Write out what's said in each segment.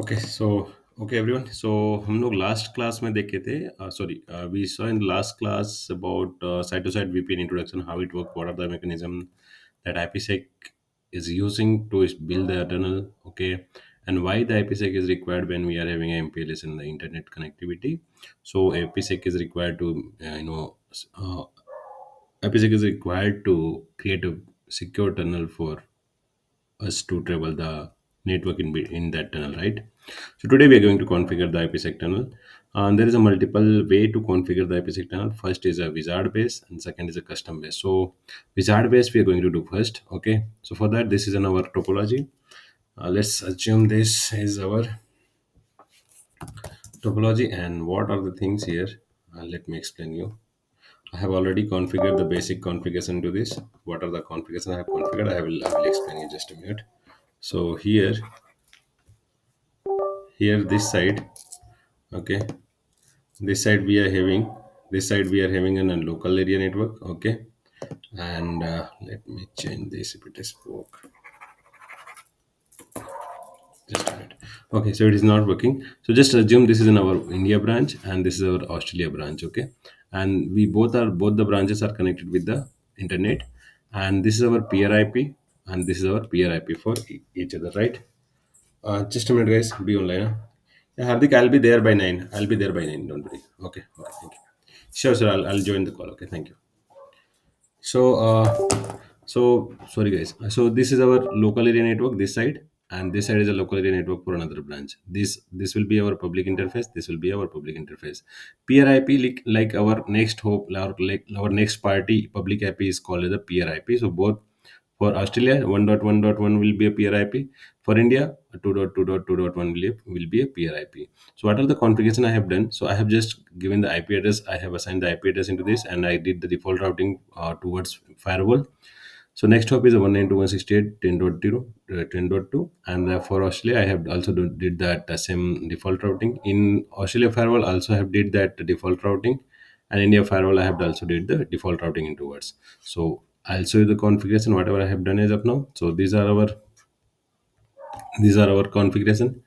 Okay everyone. So हम लोग last class में देखे थे sorry we saw in last class about side to side VPN introduction, how it work, what are the mechanism that IPsec is using to build the tunnel, okay, and why the IPsec is required when we are having a MPLS in the internet connectivity. So IPsec is required to uh, IPsec is required to create a secure tunnel for us to travel the network in that tunnel, right? So today we are going to configure the IPsec tunnel. There is a multiple way to configure the IPsec tunnel. First is a wizard base and second is a custom base. So wizard base we are going to do first. Okay. So for that, this is in our topology. Let's assume this is our topology, and what are the things here? Let me explain you. I have already configured the basic configuration to this. What are the configuration I have configured? I will explain you just a minute. So here this side, okay, this side we are having a local area network, okay, and let me change this if it is spoke. Just a minute. Okay, so it is not working. So just assume this is in our India branch and this is our Australia branch, okay, and we both the branches are connected with the internet, and this is our peer IP and this is our peer IP for each other, right? Just a minute, guys. Be online. Huh? Yeah, Hardik, I'll be there by 9. I'll be there by 9. Don't worry. Okay, thank you. Sure, sir. I'll join the call. Okay, thank you. So sorry, guys. So this is our local area network, this side, and this side is a local area network for another branch. This will be our public interface. This will be our public interface. Peer IP, like our next hope, like our next party public IP is called as a peer IP. So both for Australia, 1.1.1 will be a peer IP. For India, 2.2.2.1 will be a peer IP. So what are the configuration I have done? So I have just given the IP address. I have assigned the IP address into this, and I did the default routing towards firewall. So next hop is a 192.168.10.0, 10.2, and for Australia, I have also did that same default routing. In Australia firewall, also have did that default routing, and India firewall, I have also did the default routing into words. So I'll show you the configuration whatever I have done as of now. So these are our configuration.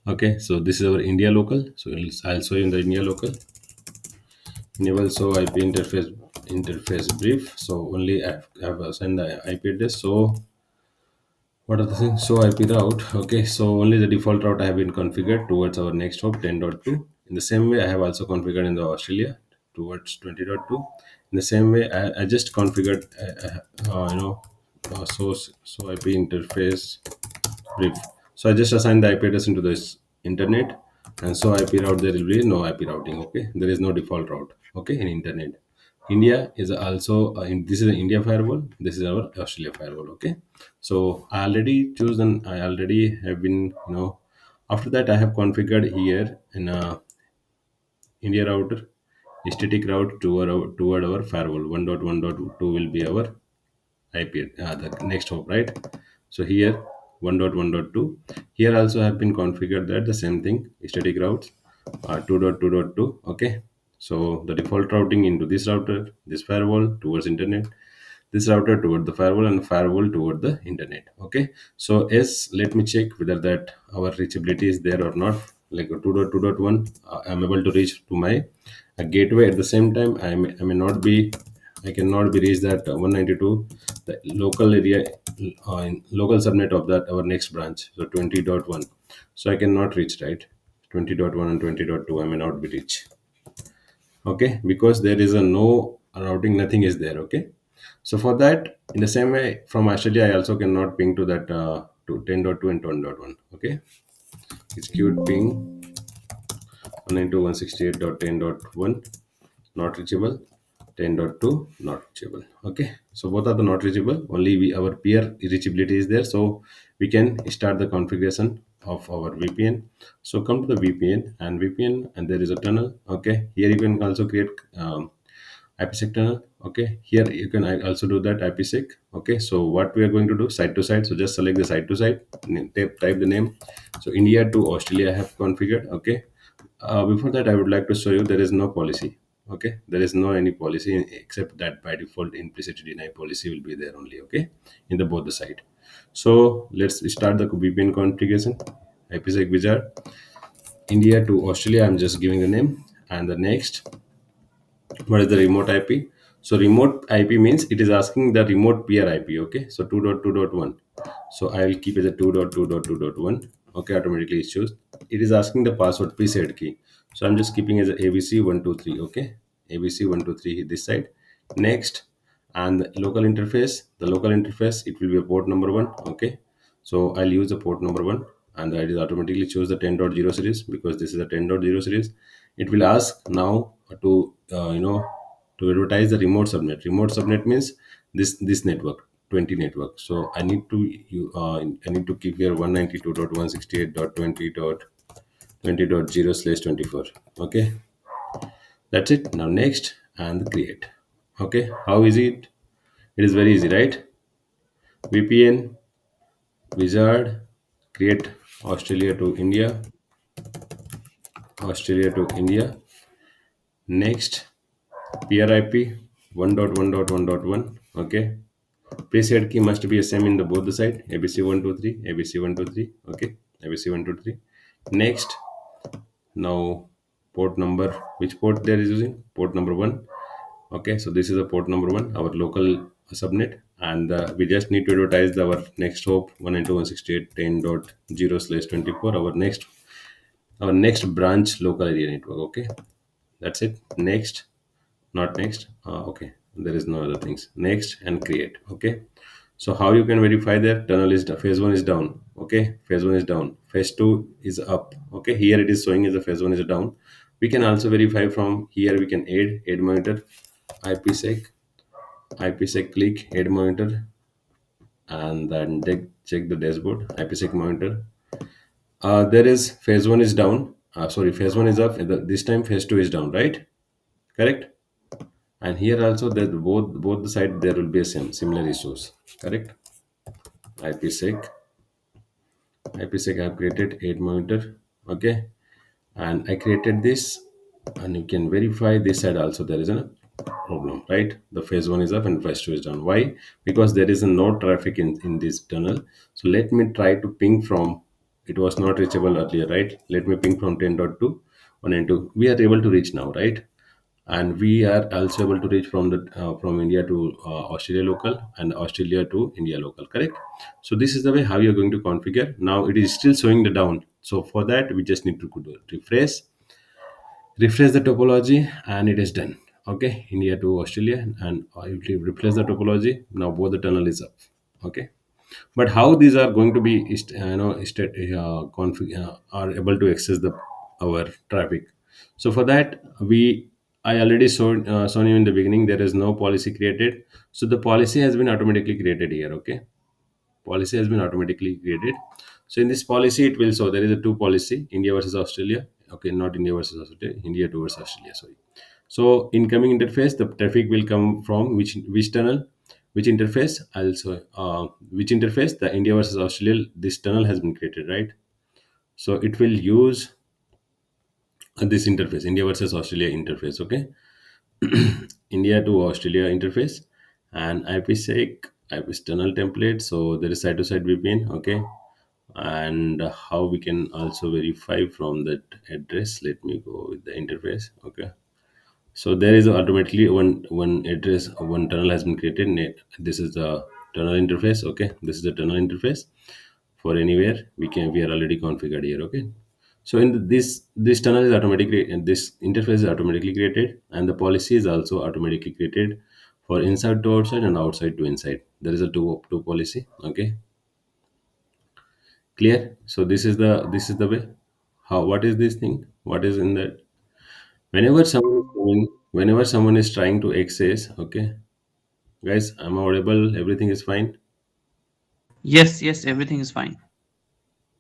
Okay, so this is our India local. So I'll show you in the India local. Enable show IP interface brief. So only I have assigned the IP address. So what are the things? So IP route. Okay, so only the default route I have been configured towards our next hop 10.2. In the same way, I have also configured in the Australia towards 20.2. In the same way, I just configured, so IP interface brief. So I just assigned the IP address into this internet, and so IP route there will be no IP routing. Okay, there is no default route. Okay, in internet. India is also this is an India firewall. This is our Australia firewall. Okay, so I already chosen. I already have been After that, I have configured here in India router static route toward our firewall. 1.1.2 will be our IP, the next hop, right? So here 1.1.2. Here also have been configured that the same thing, static routes 2.2.2. Okay, so the default routing into this router, this firewall towards internet, this router toward the firewall, and firewall toward the internet. Okay, so yes, let me check whether that our reachability is there or not. Like 2.2.1, I'm able to reach to my gateway. At the same time, I may not be, I cannot be reached that 192, the local area, in local subnet of that our next branch, so 20.1. So I cannot reach, right? 20.1 and 20.2 I may not be reach. Okay, because there is a no routing, nothing is there. Okay, so for that, in the same way, from Australia I also cannot ping to that to 10.2 and 10.1. Okay, execute ping 192.168.10.1 not reachable, 10.2 not reachable. Okay, so both are the not reachable, only our peer reachability is there, so we can start the configuration of our VPN. So come to the VPN, and there is a tunnel. Okay, here you can also create IPsec tunnel. Okay, here you can also do that IPsec. Okay, so what we are going to do, side to side, so just select the side to side, type the name. So India to Australia I have configured. Okay, before that I would like to show you there is no policy. Okay, there is no any policy except that by default implicit deny policy will be there only. Okay, in the both the side. So let's start the VPN configuration. IPsec wizard. India to Australia, I'm just giving the name. And the next, what is the remote IP? So remote IP means it is asking the remote peer IP. Okay, so 2.2.1. So I will keep it as a 2.2.2.1. Okay, automatically it shows. It is asking the password preset key. So I'm just keeping as a ABC123. Okay, ABC123 this side. Next, and the local interface. The local interface, it will be a port number one. Okay, so I'll use the port number one, and that is automatically choose the 10.0 series because this is a 10.0 series. It will ask now to to advertise the remote subnet. Remote subnet means this network 20 network. So I need to keep here 192.168.20.20.0/24. Okay, that's it. Now next and create. Okay, how is it? It is very easy, right? VPN wizard, create Australia to India, Australia to India. Next, peer IP 1.1.1.1. Okay, preset key must be same in the both the side, ABC123, ABC123. Okay, ABC123. Next, now port number, which port there is using? Port number one. Okay, so this is a port number one, our local subnet, and we just need to advertise our next hop 192.168.10.0/24, our next branch local area network. Okay, that's it. Next, not next. Okay, there is no other things. Next and create. Okay, so how you can verify that tunnel is phase one is down. Okay, phase one is down. Phase two is up. Okay, here it is showing as the phase one is down. We can also verify from here. We can add monitor, IPsec, IPsec click add monitor, and then check the dashboard. IPsec monitor. There is phase one is down. Sorry, phase one is up. This time phase two is down. Right? Correct. And here also that both the side there will be a similar issues. Correct. IPsec. IPsec I have created 8 monitor. Okay. And I created this, and you can verify this side also there is a problem, right? The phase one is up and phase two is down. Why? Because there is no traffic in this tunnel. So let me try to ping from, it was not reachable earlier, right? Let me ping from 10.2 192. We are able to reach now, right? And we are also able to reach from India to Australia local and Australia to India local. Correct. So this is the way how you're going to configure. Now it is still showing the down. So for that we just need to do refresh the topology, and it is done. Okay, India to Australia, and if you refresh the topology, now both the tunnel is up. Okay, but how these are going to be are able to access the our traffic? So for that we, I already shown you in the beginning, there is no policy created. So the policy has been automatically created here. Okay, policy has been automatically created. So in this policy it will show there is a two policy, India versus Australia. Okay, not India versus Australia, India towards Australia, sorry. So incoming interface, the traffic will come from which tunnel, which interface also, which interface, the India versus Australia, this tunnel has been created, right? So it will use this interface, India versus Australia interface. Okay, India to Australia interface, and IPsec, IPs tunnel template. So there is side-to-side VPN. Okay, and how we can also verify from that address. Let me go with the interface. Okay, so there is automatically one address, one tunnel has been created. This is the tunnel interface. Okay, this is the tunnel interface for anywhere we are already configured here. Okay, so in this tunnel is automatically, and this interface is automatically created, and the policy is also automatically created for inside to outside and outside to inside. There is a two policy. Okay, clear. So this is the way how, what is this thing, what is in that. Whenever someone is trying to access. Okay, guys, I'm audible, everything is fine. Yes, yes, everything is fine.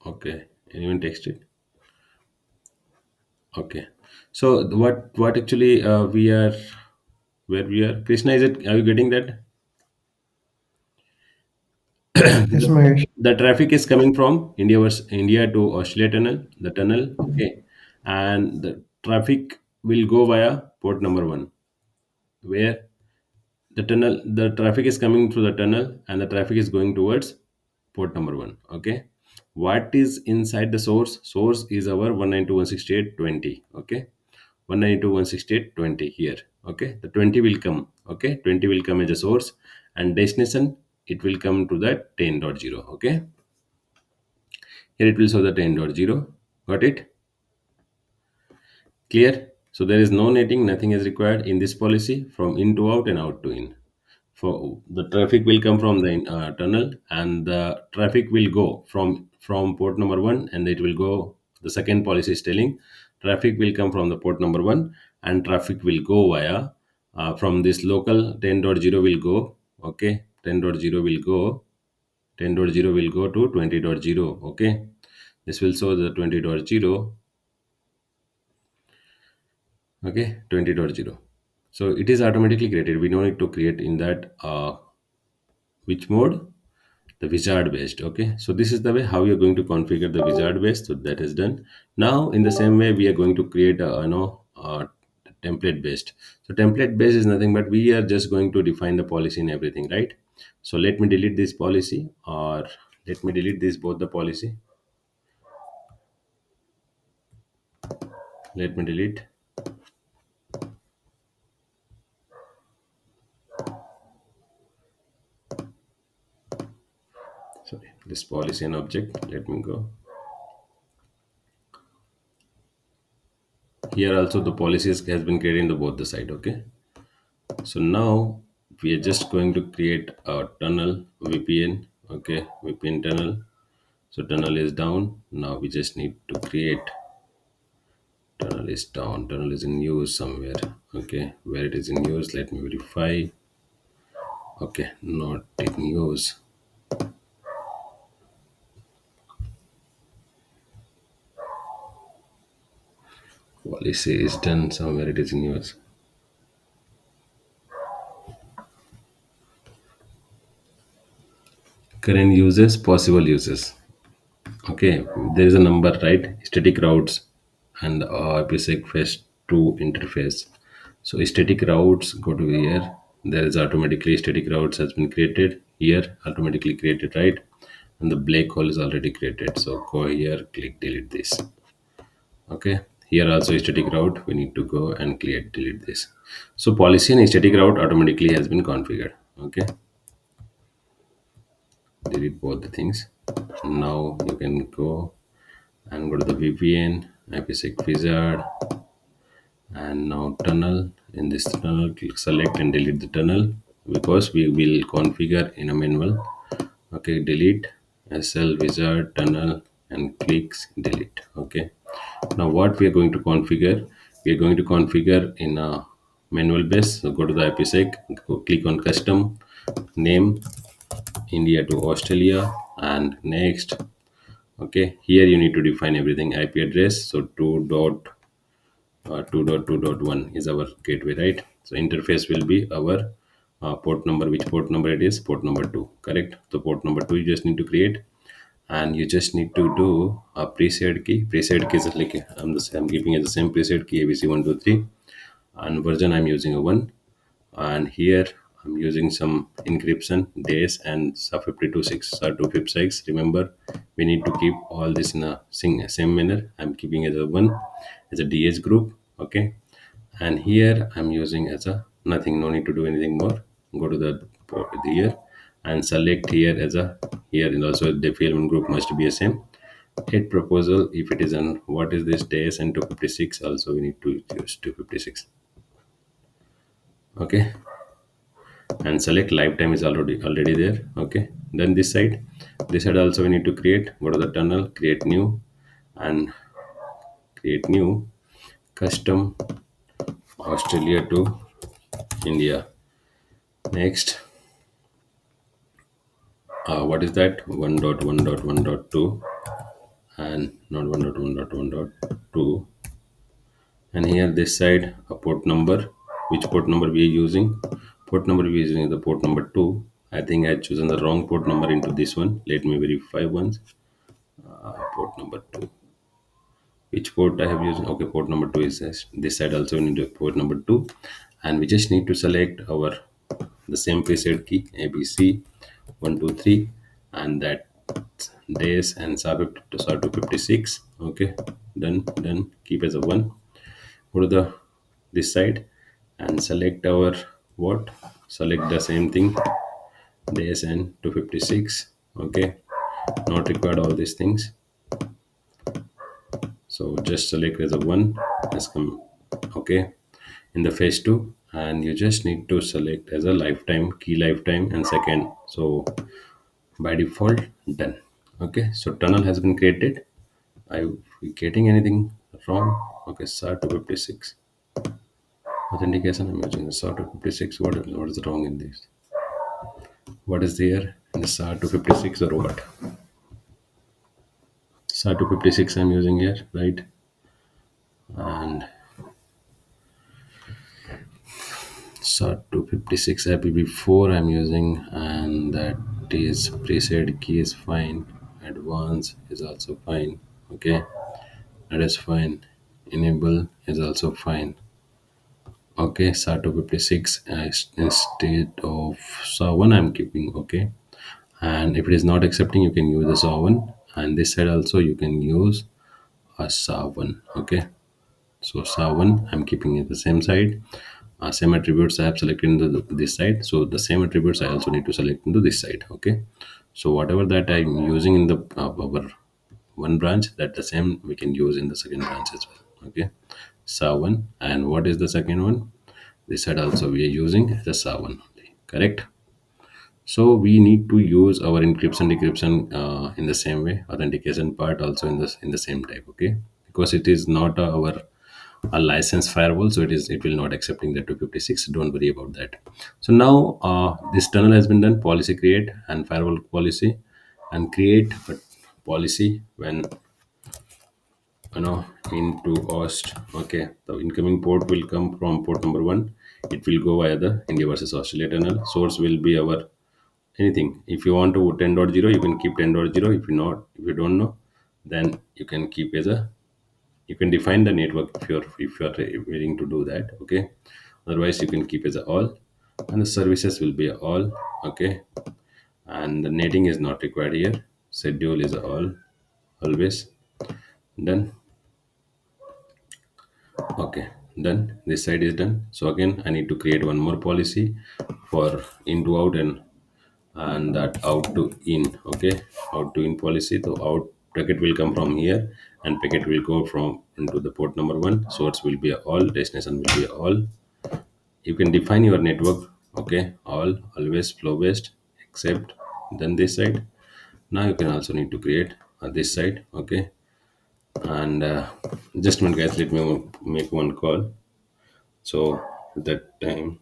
Okay, anyone text it? Okay, so what actually we are, where we are, Krishna, is it, are you getting that? Yes, the, Mahesh. the traffic is coming from India to Australia tunnel, the tunnel. Okay, and the traffic will go via port number one, where the traffic is coming through the tunnel, and the traffic is going towards port number one. Okay, What is inside the source is our 192.168.20. Okay, 192.168.20 here. Okay, the 20 will come. Okay, 20 will come as a source, and destination, it will come to the 10.0. Okay, here it will show the 10.0. Got it? Clear? So there is no netting, nothing is required in this policy from in to out and out to in. For the traffic will come from the tunnel, and the traffic will go from port number one, and it will go. The second policy is telling traffic will come from the port number one, and traffic will go via from this local 10.0 will go. Okay, 10.0 will go. 10.0 will go to 20.0. Okay, this will show the 20.0. Okay, 20.0. So it is automatically created. We don't need to create in that which mode, the wizard based. Okay, so this is the way how you're going to configure the wizard based. So that is done. Now in the same way we are going to create a template based. So template based is nothing but we are just going to define the policy and everything, right? So let me delete this policy, or let me delete this both the policy. Let me delete, sorry, this policy and object. Let me go here. Also the policies has been created in the both the side. Okay, so now we are just going to create a tunnel VPN. Okay, VPN tunnel. So tunnel is down. Now we just need to create tunnel is down. Tunnel is in use somewhere. Okay, where it is in use, let me verify. Okay, not in use. Policy is done somewhere. It is in use. Current uses, possible uses. Okay, there is a number, right? Static routes and Ipsec phase 2 interface. So static routes, go to here. There is automatically static routes has been created here, automatically created, right? And the black hole is already created. So go here, click delete this. Okay, here also static route. We need to go and create delete this. So policy and static route automatically has been configured. Okay, delete both the things. Now you can go and go to the VPN, IPsec wizard, and now tunnel. In this tunnel, click select and delete the tunnel because we will configure in a manual. Okay, delete SL wizard tunnel and clicks delete. Okay, now what we are going to configure, we are going to configure in a manual base. So go to the IPsec, go click on custom, name India to Australia, and next. Okay, here you need to define everything. IP address, so 2.2.1 is our gateway, right? So interface will be our port number. Which port number it is? Port number 2, correct? So port number 2 you just need to create, and you just need to do a preset key. Preset key is like I'm giving it the same preset key ABC123, and version I'm using a 1, and here I'm using some encryption days and sub526 or 256. Remember, we need to keep all this in a same manner. I'm keeping as a 1 as a DH group. Okay, and here I'm using as a nothing, no need to do anything more. Go to the port here and select here as a here, and also the element group must be a same. Hit proposal if it is an what is this days and 256, also we need to use 256. Okay, and select lifetime is already there. Okay, then this side also we need to create. Go to the tunnel, create new, and create new custom Australia to India. Next, what is that? 1.1.1.2, and not 1.1.1.2. And here this side a port number. Which port number we are using? Port number we are using is the port number 2. I think I chosen the wrong port number into this one. Let me verify once. Port number 2. Which port I have used? Okay, port number 2 is this side also we need to port number 2, and we just need to select our the same preset key ABC 123, and that days and star 256. Okay, done. Keep as a one. Go to the this side and select our what? Select the same thing, days and 256. Okay, not required all these things. So just select as a one has come. Okay, in the phase two, and you just need to select as a lifetime, key lifetime and second. So by default, done. Okay, so tunnel has been created. Are you getting anything wrong? Okay, SAR 256 authentication. I'm using the SAR 256. What is wrong in this? What is there in the SAR 256 or what? SAR 256 I'm using here, right? And SAR 256 IPv4 I'm using, and that is preset key is fine. Advanced is also fine. Okay, that is fine. Enable is also fine. Okay, SAR 256 instead of SAR 1 I'm keeping. Okay, and if it is not accepting, you can use a SAR 1, and this side also you can use a SAR 1. Okay, so SAR 1 I'm keeping it the same side. Same attributes I have selected into this side, so the same attributes I also need to select into this side. Okay, so whatever that I'm using in the our one branch, that the same we can use in the second branch as well. Okay, SAR 1, and what is the second one? This side also we are using the SAR 1 only, correct? So we need to use our encryption decryption in the same way, authentication part also in the same type. Okay, because it is not our a licensed firewall, so it will not accepting the 256. Don't worry about that. So now this tunnel has been done. Policy create and firewall policy, and create a policy when into host. Okay, the incoming port will come from port number one. It will go via the India versus Australia tunnel. Source will be our anything. If you want to 10.0, you can keep 10.0. If you don't know, then you can keep as a, you can define the network if you're willing to do that. Okay, otherwise you can keep as a all, and the services will be a all. Okay, and the netting is not required here. Schedule is a all, always done. Okay, done. This side is done. So again, I need to create one more policy for into out and that out to in. Okay, out to in policy. So out packet will come from here, and packet will go from into the port number one. Source will be a all, destination will be a all. You can define your network. Okay, all, always, flow based, except then this side. Now you can also need to create this side. Okay, and just a minute, guys. Let me make one call. So at that time,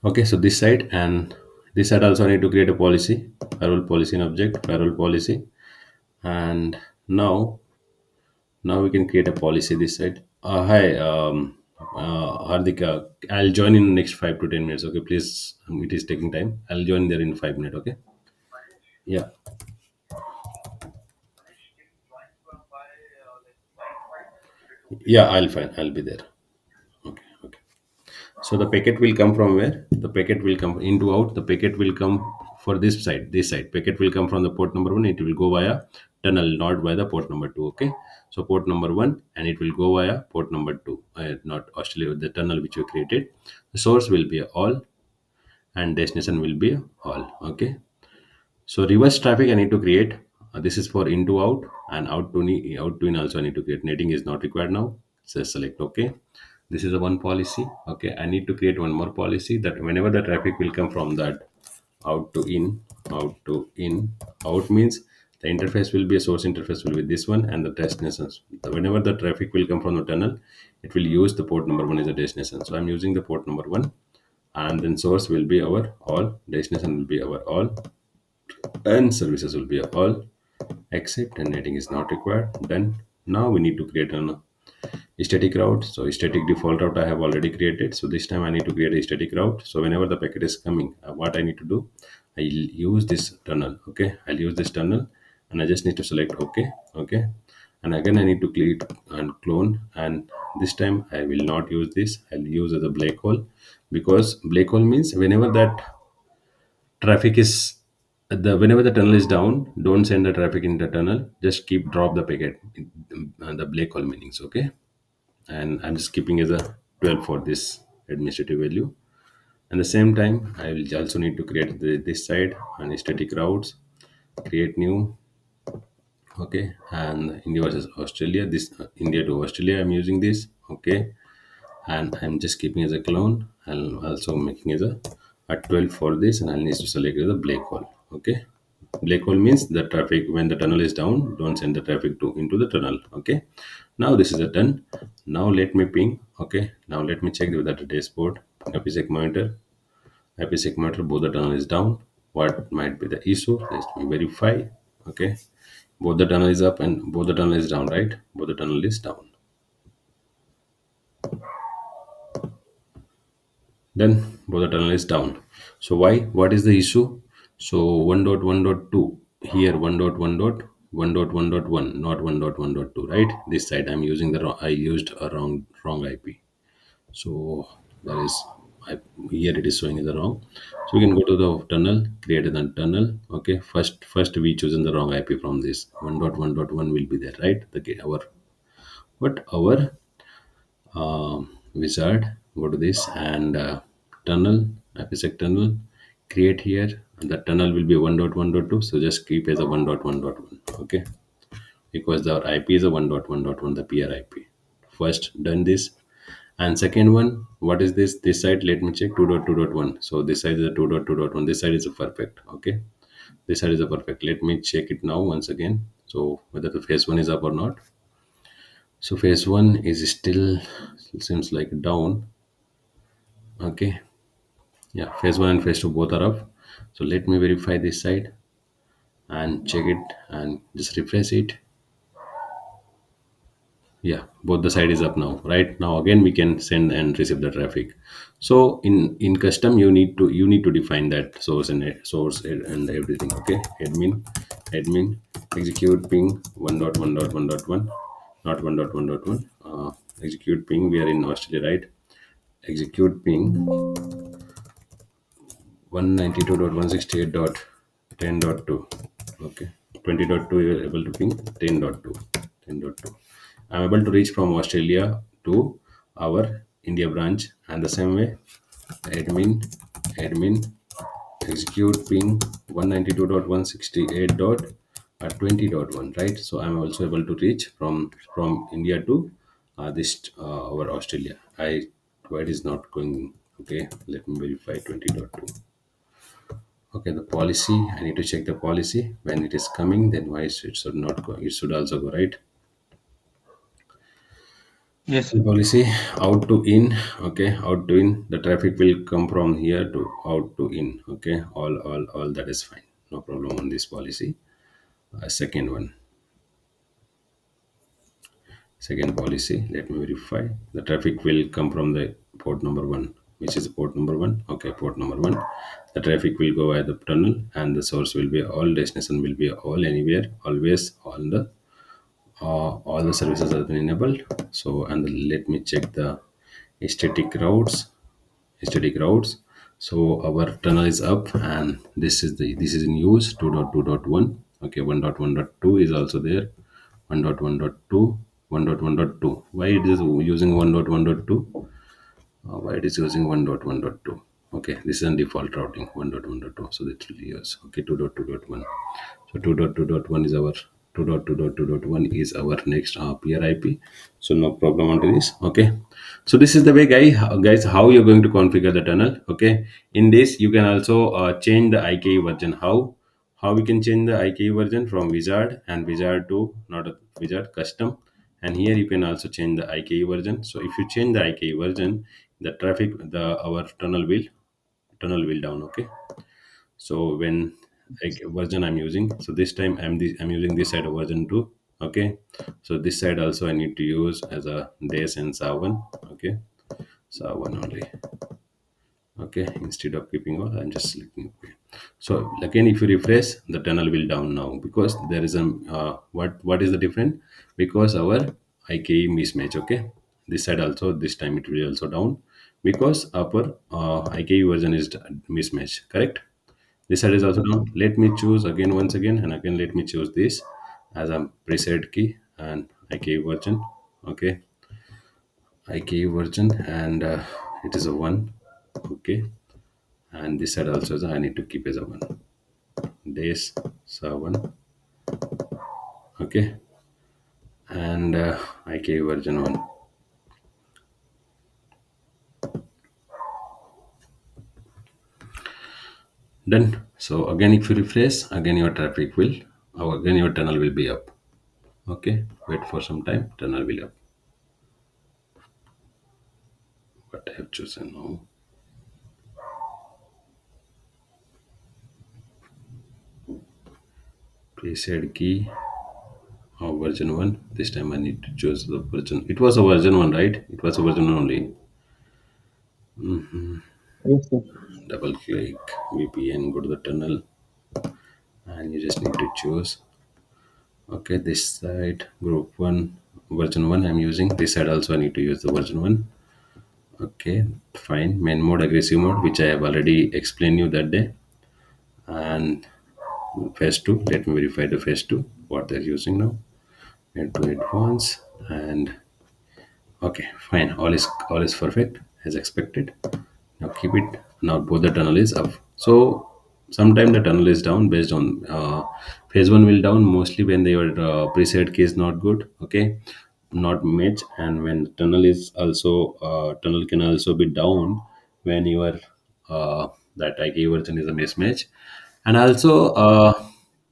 okay, so this side and this side also I need to create a policy, firewall policy and object, firewall policy. And now we can create a policy this side. Hi, Hardika, I'll join in next 5 to 10 minutes. Okay, please, it is taking time. I'll join there in 5 minutes. Okay, yeah, yeah, I'll find, I'll be there. Okay, okay. So the packet will come from where? The packet will come into out. The packet will come for this side. This side packet will come from the port number one. It will go via tunnel, not via the port number two. Okay. So port number one, and it will go via port number two. Not Australia, the tunnel which you created. The source will be all, and destination will be all. Okay. So reverse traffic I need to create. This is for into out and out to in also I need to create. Netting is not required now. So select OK. This is a one policy. Okay, I need to create one more policy that whenever the traffic will come from that out to in, out to in, out means the interface will be a source interface will be this one, and the destinations. Whenever the traffic will come from the tunnel, it will use the port number one as a destination. So I'm using the port number one, and then source will be our all, destination will be our all, and services will be all, except and netting is not required. Done. Now we need to create an static route. So static default route I have already created. So this time I need to create a static route. So whenever the packet is coming, what I need to do, I'll use this tunnel. Okay, I'll use this tunnel, and I just need to select OK. Okay, and again I need to click and clone, and this time I will not use this. I'll use as a black hole, because black hole means whenever that traffic is the whenever the tunnel is down, don't send the traffic in the tunnel, just keep drop the packet the black hole meanings, okay. And I'm just keeping as a 12 for this administrative value. At the same time, I will also need to create this side and static routes, create new, okay. And India versus Australia, this India to Australia I'm using this, okay. And I'm just keeping as a clone and also making as a 12 for this, and I'll need to select as a black hole, okay. Black hole means the traffic when the tunnel is down, don't send the traffic to into the tunnel, okay. Now this is a done. Now let me ping, okay. Now let me check with the dashboard, Ipsec monitor, Ipsec monitor, both the tunnel is down. What might be the issue? Let me verify, okay. Both the tunnel is up and both the tunnel is down, right? Both the tunnel is down. Then both the tunnel is down. So why? What is the issue? So 1.1.2 here, 1.1.1.1.1, not 1.1.2, right? This side I'm using the wrong, I used a wrong IP. So that is I, here it is showing the wrong. So we can go to the tunnel, create a tunnel. Okay, first we chosen the wrong IP from this 1.1.1 will be there, right? Our what our wizard, go to this and tunnel, Ipsec tunnel, create here, and the tunnel will be 1.1.2, so just keep as a 1.1.1, okay, because the IP is a 1.1.1, the peer IP. First done this. And second one, what is this side? Let me check 2.2.1. So this side is a 2.2.1, this side is a perfect, okay. This side is a perfect. Let me check it now once again, so whether the phase one is up or not. So phase one is still seems like down, okay. Yeah, phase one and phase two both are up. So let me verify this side and check it and just refresh it. Yeah, both the side is up now. Right now again we can send and receive the traffic. So in custom you need to define that source and everything. Okay, admin execute ping 1.1.1.1, not 1.1.1. Execute ping. We are in Australia, right? Execute ping 192.168.10.2, okay. 20.2 you are able to ping 10.2, 10.2. I'm able to reach from Australia to our India branch, and the same way admin execute ping 192.168.20.1, right? So I'm also able to reach from India to this our Australia. Why it is not going, okay. Let me verify 20.2. Okay, the policy, I need to check the policy when it is coming, then why it should not go, it should also go, right? Yes. The policy out to in, okay, out to in, the traffic will come from here to out to in, okay. All that is fine, no problem on this policy. Second one, second policy, let me verify. The traffic will come from the port number one, which is port number one, okay. Port number one, the traffic will go via the tunnel, and the source will be all, destination will be all, anywhere, always on the all the services have been enabled. So and let me check the static routes, static routes. So our tunnel is up, and this is in use 2.2.1, okay. 1.1.2 is also there. 1.1.2, 1.1.2, why it is using 1.1.2? Why it is using 1.1.2? Okay, this is a default routing 1.1.2, so that will use, okay, 2.2.1. So 2.2.1 is our 2.2.2.1 is our next peer IP. So no problem onto this, okay. So this is the way, guys, how you're going to configure the tunnel, okay. In this you can also change the IKE version. How we can change the IKE version from wizard and wizard to not a wizard custom, and here you can also change the IKE version. So if you change the IKE version, the traffic, the our tunnel will down, okay. So when like version I'm using, so this time I'm using this side of version 2, okay. So this side also I need to use as a dash and savan, okay. Savan only, okay. Instead of keeping all, I'm just selecting, okay. So again if you refresh, the tunnel will down now, because there is a what is the difference? Because our IKE mismatch, okay. This side also, this time it will also down, because upper IKE version is mismatch, correct. This side is also Okay. down. Let me choose again once again, and again let me choose this as a preset key and IK version. Okay, IK version, and it is a one. Okay, and this side also is I need to keep as a one. Days 7. Okay, and IK version one. Done. So again, if you refresh, again your traffic will, again your tunnel will be up. Okay, wait for some time. Tunnel will up. What I have chosen now. Preset key version 1. This time I need to choose the version. It was a version 1, right? It was a version 1 only. Yes, sir. Double click VPN, go to the tunnel, and you just need to choose. Okay, this side group 1, version 1 I'm using. This side also I need to use the version 1. Okay, fine. Main mode, aggressive mode, which I have already explained you that day. And phase 2, let me verify the phase 2, what they're using now. Add to advance, and okay, fine. All is perfect as expected. Now keep it. Now both the tunnel is up. So sometime the tunnel is down based on phase one will down mostly when your preset key is not good. Okay, not match, and when the tunnel is also tunnel can also be down when your that IK version is a mismatch, and also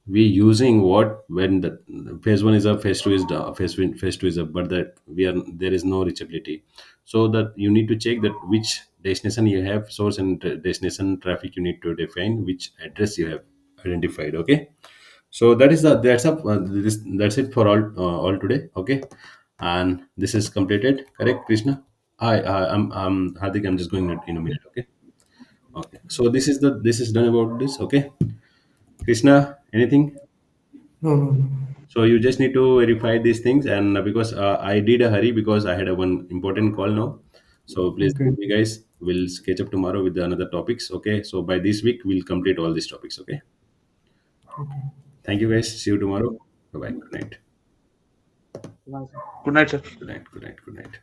we using what when the phase one is up, phase two is down, phase two is up, but that we are there is no reachability. So that you need to check that which destination you have source and destination traffic you need to define which address you have identified. Okay, so that's it for all today. Okay, and this is completed, correct, Krishna? I'm Hardik. I'm just going in a minute. Okay, okay, so this is done about this. Okay, Krishna, anything? No, no, no. So you just need to verify these things, and because I did a hurry because I had a one important call now. So please Okay, leave me, guys. We'll sketch up tomorrow with the another topics. Okay. So by this week we'll complete all these topics. Okay. okay. Thank you, guys. See you tomorrow. Bye bye. Good night. Bye, sir. Good night, sir. Good night. Good night. Good night.